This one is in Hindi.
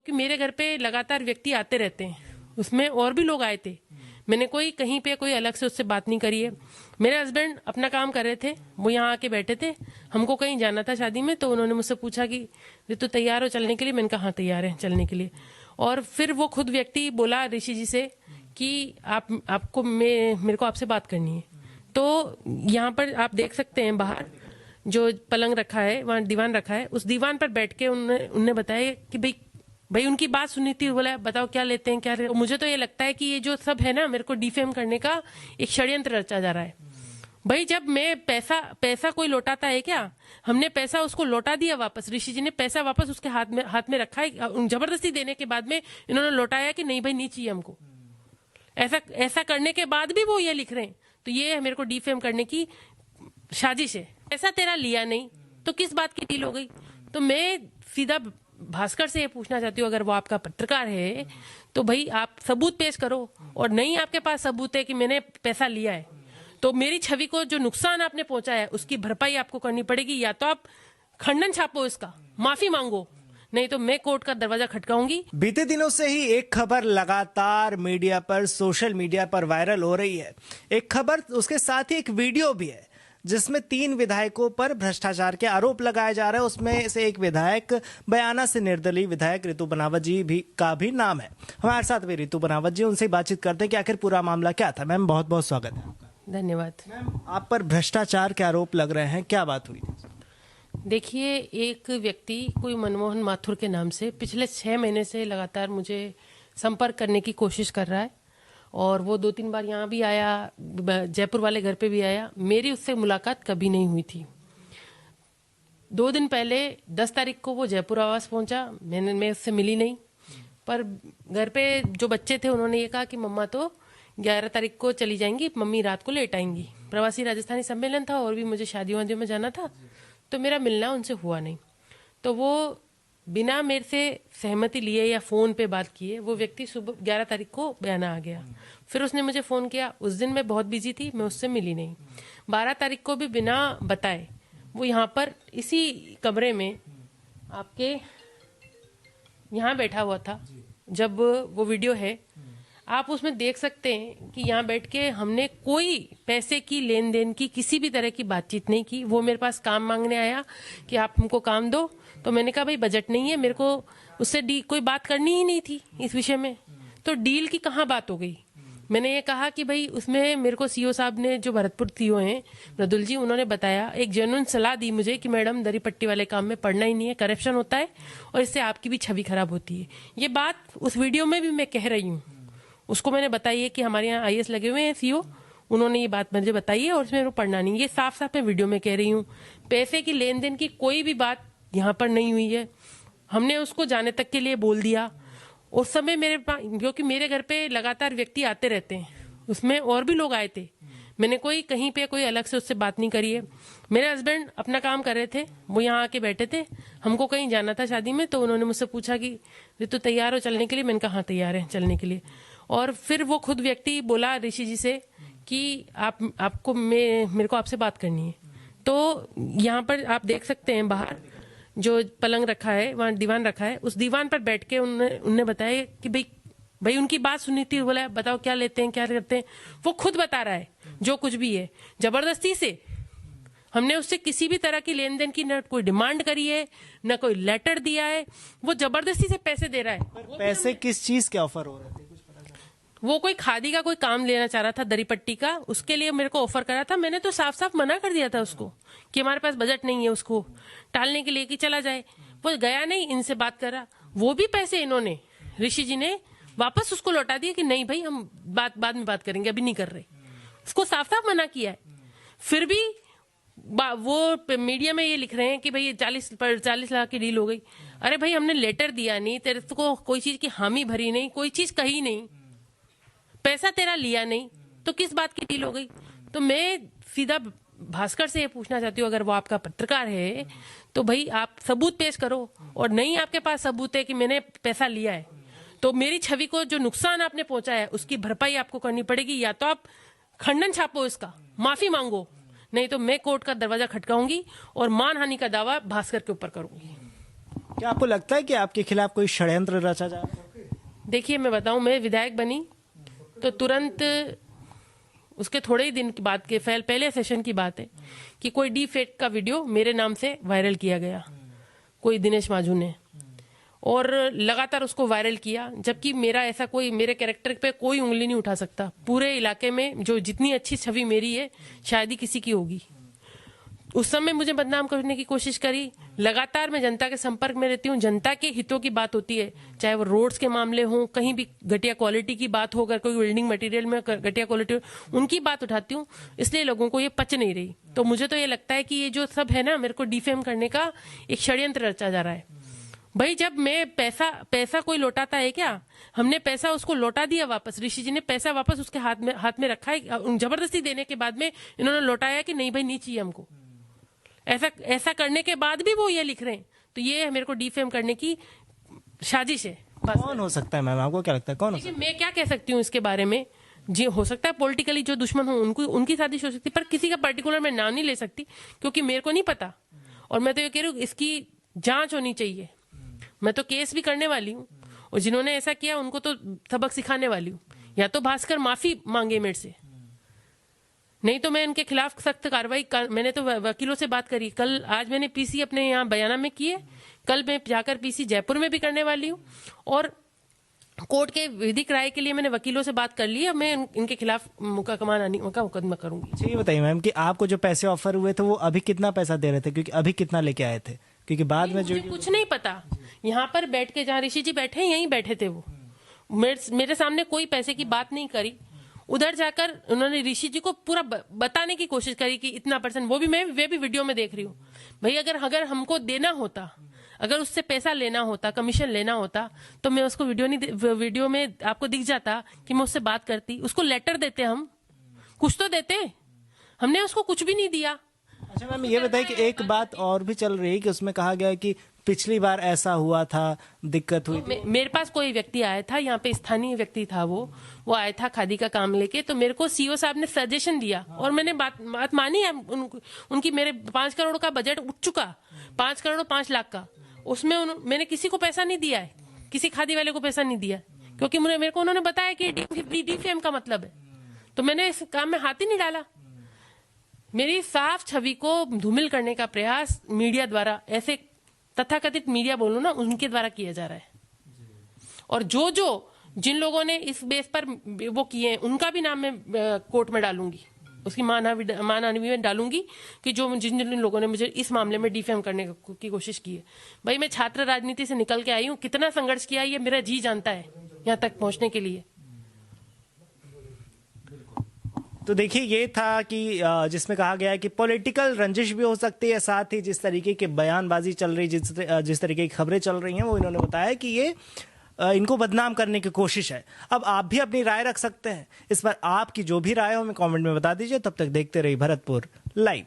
कि मेरे घर पे लगातार व्यक्ति आते रहते हैं, उसमें और भी लोग आए थे। मैंने कोई कहीं पे कोई अलग से उससे बात नहीं करी है। मेरे हस्बैंड अपना काम कर रहे थे, वो यहाँ आके बैठे थे। हमको कहीं जाना था शादी में, तो उन्होंने मुझसे पूछा कि ऋतु तैयार हो चलने के लिए? मैंने कहा हाँ तैयार है चलने के लिए। और फिर वो खुद व्यक्ति बोला ऋषि जी से कि आपको मेरे को आपसे बात करनी है। तो यहाँ पर आप देख सकते हैं बाहर जो पलंग रखा है, वहाँ दीवान रखा है, उस दीवान पर बैठ के उनने बताया कि भाई उनकी बात सुनी थी। बोला बताओ क्या लेते हैं क्या। मुझे तो ये लगता है कि ये जो सब है ना, मेरे को डिफेम करने का एक षड्यंत्र रचा जा रहा है। भाई जब मैं पैसा कोई लौटाता है क्या? हमने पैसा उसको लौटा दिया वापस। ऋषि जी ने पैसा वापस उसके हाथ में रखा है। जबरदस्ती देने के बाद में इन्होंने लौटाया कि नहीं भाई नहीं चाहिए हमको। ऐसा करने के बाद भी वो ये लिख रहे हैं, तो ये मेरे को डिफेम करने की साजिश है। पैसा तेरा लिया नहीं तो किस बात की डील हो गई? तो मैं सीधा भास्कर से ये पूछना चाहती हूँ, अगर वो आपका पत्रकार है तो भाई आप सबूत पेश करो। और नहीं आपके पास सबूत है कि मैंने पैसा लिया है, तो मेरी छवि को जो नुकसान आपने पहुंचाया है उसकी भरपाई आपको करनी पड़ेगी। या तो आप खंडन छापो, इसका माफी मांगो, नहीं तो मैं कोर्ट का दरवाजा खटकाऊंगी। बीते दिनों से ही एक खबर लगातार मीडिया पर, सोशल मीडिया पर वायरल हो रही है। एक खबर, उसके साथ ही एक वीडियो भी है जिसमें 3 विधायकों पर भ्रष्टाचार के आरोप लगाए जा रहे हैं। उसमें से एक विधायक, बयाना से निर्दलीय विधायक ऋतु बनावत जी का भी नाम है। हमारे साथ भी ऋतु बनावत जी, उनसे बातचीत करते हैं कि आखिर पूरा मामला क्या था। मैम बहुत बहुत स्वागत है आपका। धन्यवाद। मैम आप पर भ्रष्टाचार के आरोप लग रहे हैं, क्या बात हुई? देखिए, एक व्यक्ति कोई मनमोहन माथुर के नाम से पिछले 6 महीने से लगातार मुझे संपर्क करने की कोशिश कर रहा है। और वो 2-3 बार यहाँ भी आया, जयपुर वाले घर पे भी आया। मेरी उससे मुलाकात कभी नहीं हुई थी। 2 दिन पहले 10 तारीख को वो जयपुर आवास पहुंचा। मैं उससे मिली नहीं, पर घर पे जो बच्चे थे उन्होंने ये कहा कि मम्मा तो 11 तारीख को चली जाएंगी, मम्मी रात को लेट आएंगी। प्रवासी राजस्थानी सम्मेलन था और भी मुझे शादियों वादियों में जाना था, तो मेरा मिलना उनसे हुआ नहीं। तो वो बिना मेरे से सहमति लिए या फोन पे बात किए वो व्यक्ति सुबह 11 तारीख को बयाना आ गया। फिर उसने मुझे फोन किया। उस दिन मैं बहुत बिजी थी, मैं उससे मिली नहीं। 12 तारीख को भी बिना बताए वो यहाँ पर इसी कमरे में आपके यहाँ बैठा हुआ था। जब वो वीडियो है आप उसमें देख सकते हैं कि यहाँ बैठ के हमने कोई पैसे की लेन देन की किसी भी तरह की बातचीत नहीं की। वो मेरे पास काम मांगने आया कि आप हमको काम दो, तो मैंने कहा भाई बजट नहीं है, मेरे को उससे कोई बात करनी ही नहीं थी इस विषय में। तो डील की कहाँ बात हो गई? मैंने ये कहा कि भाई उसमें मेरे को सीओ साहब ने, जो भरतपुर सीओ हैं मृदुल जी, उन्होंने बताया, एक जेन्युइन सलाह दी मुझे कि मैडम दरी पट्टी वाले काम में पढ़ना ही नहीं है, करप्शन होता है और इससे आपकी भी छवि खराब होती है। ये बात उस वीडियो में भी मैं कह रही हूँ। उसको मैंने बताई है कि हमारे यहाँ आईएएस लगे हुए हैं सीओ, उन्होंने ये बात मुझे बताई है और उसमें पढ़ना नहीं। ये साफ साफ मैं वीडियो में कह रही हूँ। पैसे की लेन देन की कोई भी बात यहाँ पर नहीं हुई है। हमने उसको जाने तक के लिए बोल दिया। उस समय मेरे पास, क्योंकि मेरे घर पे लगातार व्यक्ति आते रहते हैं, उसमें और भी लोग आए थे। मैंने कोई कहीं पे कोई अलग से उससे बात नहीं करी है। मेरे हस्बैंड अपना काम कर रहे थे, वो यहाँ आके बैठे थे। हमको कहीं जाना था शादी में, तो उन्होंने मुझसे पूछा कि ऋतु तैयार हो चलने के लिए? मैंने कहा हाँ तैयार है चलने के लिए। और फिर वो खुद व्यक्ति बोला ऋषि जी से कि आपको मेरे को आपसे बात करनी है। तो यहाँ पर आप देख सकते हैं बाहर जो पलंग रखा है, वहाँ दीवान रखा है, उस दीवान पर बैठ के उनने बताया कि भाई उनकी बात सुनी थी। बोला बताओ क्या लेते हैं क्या करते हैं। वो खुद बता रहा है जो कुछ भी है। जबरदस्ती से हमने उससे किसी भी तरह की लेन देन की न कोई डिमांड करी है, न कोई लेटर दिया है। वो जबरदस्ती से पैसे दे रहा है। पैसे किस चीज के ऑफर हो रहे थे? वो कोई खादी का कोई काम लेना चाह रहा था, दरी पट्टी का, उसके लिए मेरे को ऑफर करा था। मैंने तो साफ साफ मना कर दिया था उसको कि हमारे पास बजट नहीं है, उसको टालने के लिए कि चला जाए। वो गया नहीं, इनसे बात करा। वो भी पैसे इन्होंने, ऋषि जी ने वापस उसको लौटा दिया कि नहीं भाई हम बाद में बात करेंगे, अभी नहीं कर रहे। उसको साफ साफ मना किया है। फिर भी वो मीडिया में ये लिख रहे हैं कि भाई 40 लाख की डील हो गई। अरे भाई हमने लेटर दिया नहीं, तेरे को कोई चीज की हामी भरी नहीं, कोई चीज कही नहीं, पैसा तेरा लिया नहीं, तो किस बात की डील हो गई? तो मैं सीधा भास्कर से ये पूछना चाहती हूँ, अगर वो आपका पत्रकार है तो भाई आप सबूत पेश करो। और नहीं आपके पास सबूत है कि मैंने पैसा लिया है, तो मेरी छवि को जो नुकसान आपने पहुंचाया है उसकी भरपाई आपको करनी पड़ेगी। या तो आप खंडन छापो, इसका माफी मांगो, नहीं तो मैं कोर्ट का दरवाजा खटकाऊंगी और मानहानि का दावा भास्कर के ऊपर करूंगी। क्या आपको लगता है कि आपके खिलाफ कोई षड्यंत्र रचा जा रहा है? देखिए, मैं बताऊं, मैं विधायक बनी तो तुरंत उसके थोड़े ही दिन के बाद के पहले सेशन की बात है कि कोई डी फेक का वीडियो मेरे नाम से वायरल किया गया, कोई दिनेश मांझू ने, और लगातार उसको वायरल किया, जबकि मेरा ऐसा कोई, मेरे कैरेक्टर पे कोई उंगली नहीं उठा सकता। पूरे इलाके में जो जितनी अच्छी छवि मेरी है शायद ही किसी की होगी। उस समय मुझे बदनाम करने की कोशिश करी। लगातार मैं जनता के संपर्क में रहती हूँ, जनता के हितों की बात होती है, चाहे वो रोड्स के मामले हों, कहीं भी घटिया क्वालिटी की बात हो, अगर कोई बिल्डिंग मटेरियल में घटिया क्वालिटी हो, उनकी बात उठाती हूँ। इसलिए लोगों को ये पच नहीं रही। तो मुझे तो ये लगता है कि ये जो सब है ना, मेरे को डिफेम करने का एक षड्यंत्र रचा जा रहा है। भाई, जब मैं पैसा कोई लौटाता है क्या? हमने पैसा उसको लौटा दिया वापस। ऋषि जी ने पैसा वापस उसके हाथ में रखा है, जबरदस्ती देने के बाद में इन्होंने लौटाया कि नहीं भाई, नहीं चाहिए हमको। ऐसा करने के बाद भी वो ये लिख रहे हैं, तो ये मेरे को डिफेम करने की साजिश है। बस। कौन हो सकता है मैम, आपको क्या लगता है कौन हो सकता मैं क्या कह सकती हूँ इसके बारे में? जी, हो सकता है पॉलिटिकली जो दुश्मन हो उनकी साजिश हो सकती है, पर किसी का पर्टिकुलर मैं नाम नहीं ले सकती क्योंकि मेरे को नहीं पता। और मैं तो ये कह रही हूँ, इसकी जांच होनी चाहिए। मैं तो केस भी करने वाली हूँ, और जिन्होंने ऐसा किया उनको तो सबक सिखाने वाली हूँ। या तो भास्कर माफी मांगे मेरे से, नहीं तो मैं इनके खिलाफ सख्त कार्रवाई मैंने तो वकीलों से बात करी। आज मैंने पीसी अपने यहाँ बयाना में किए, कल मैं जाकर पीसी जयपुर में भी करने वाली हूँ, और कोर्ट के विधिक राय के लिए मैंने वकीलों से बात कर ली। अब मैं इनके खिलाफ मुकदमा करूंगी। है? ये बताइए मैम कि आपको जो पैसे ऑफर हुए थे वो अभी कितना पैसा दे रहे थे, क्योंकि अभी कितना लेके आए थे, क्योंकि बाद में जो कुछ नहीं पता। यहाँ पर बैठ के, जहाँ ऋषि जी बैठे हैं यहीं बैठे थे वो, मेरे सामने कोई पैसे की बात नहीं करी। उधर जाकर उन्होंने ऋषि जी को पूरा बताने की कोशिश करी कि इतना परसेंट, वो भी वीडियो में देख रही हूँ। भाई, अगर हमको देना होता, अगर उससे पैसा लेना होता, कमीशन लेना होता, तो मैं उसको वीडियो में आपको दिख जाता कि मैं उससे बात करती, उसको लेटर देते, हम कुछ तो देते। हमने उसको कुछ भी नहीं दिया। अच्छा मैम, ये बताइए कि एक बात और भी चल रही है कि उसमें कहा गया है कि पिछली बार ऐसा हुआ था, दिक्कत हुई थी। मेरे पास कोई व्यक्ति आया था, यहाँ पे स्थानीय व्यक्ति था, वो आया था खादी का काम लेके, तो मेरे को सीओ साहब ने सजेशन दिया और मैंने बात मानी है। उनकी मेरे 5 करोड़ का बजट उठ चुका, 5 करोड़ 5 लाख का, उसमें मैंने किसी को पैसा नहीं दिया है, किसी खादी वाले को पैसा नहीं दिया, क्योंकि मेरे को उन्होंने बताया कि डीफेम का मतलब है, तो मैंने इस काम में हाथ ही नहीं डाला। मेरी साफ छवि को धूमिल करने का प्रयास मीडिया द्वारा, ऐसे तथाकथित मीडिया बोलूं ना, उनके द्वारा किया जा रहा है। और जिन लोगों ने इस बेस पर वो किए हैं, उनका भी नाम मैं कोर्ट में डालूंगी, उसकी मानहानि में डालूंगी कि जिन लोगों ने मुझे इस मामले में डिफेम करने की कोशिश की है। भाई, मैं छात्र राजनीति से निकल के आई हूँ, कितना संघर्ष किया ये मेरा जी जानता है यहाँ तक पहुंचने के लिए। तो देखिए, ये था कि जिसमें कहा गया है कि पॉलिटिकल रंजिश भी हो सकती है, साथ ही जिस तरीके की बयानबाजी चल रही, जिस तरीके की खबरें चल रही हैं, वो इन्होंने बताया कि ये इनको बदनाम करने की कोशिश है। अब आप भी अपनी राय रख सकते हैं इस पर। आपकी जो भी राय हो हमें कमेंट में बता दीजिए। तब तक देखते रहिए भरतपुर लाइव।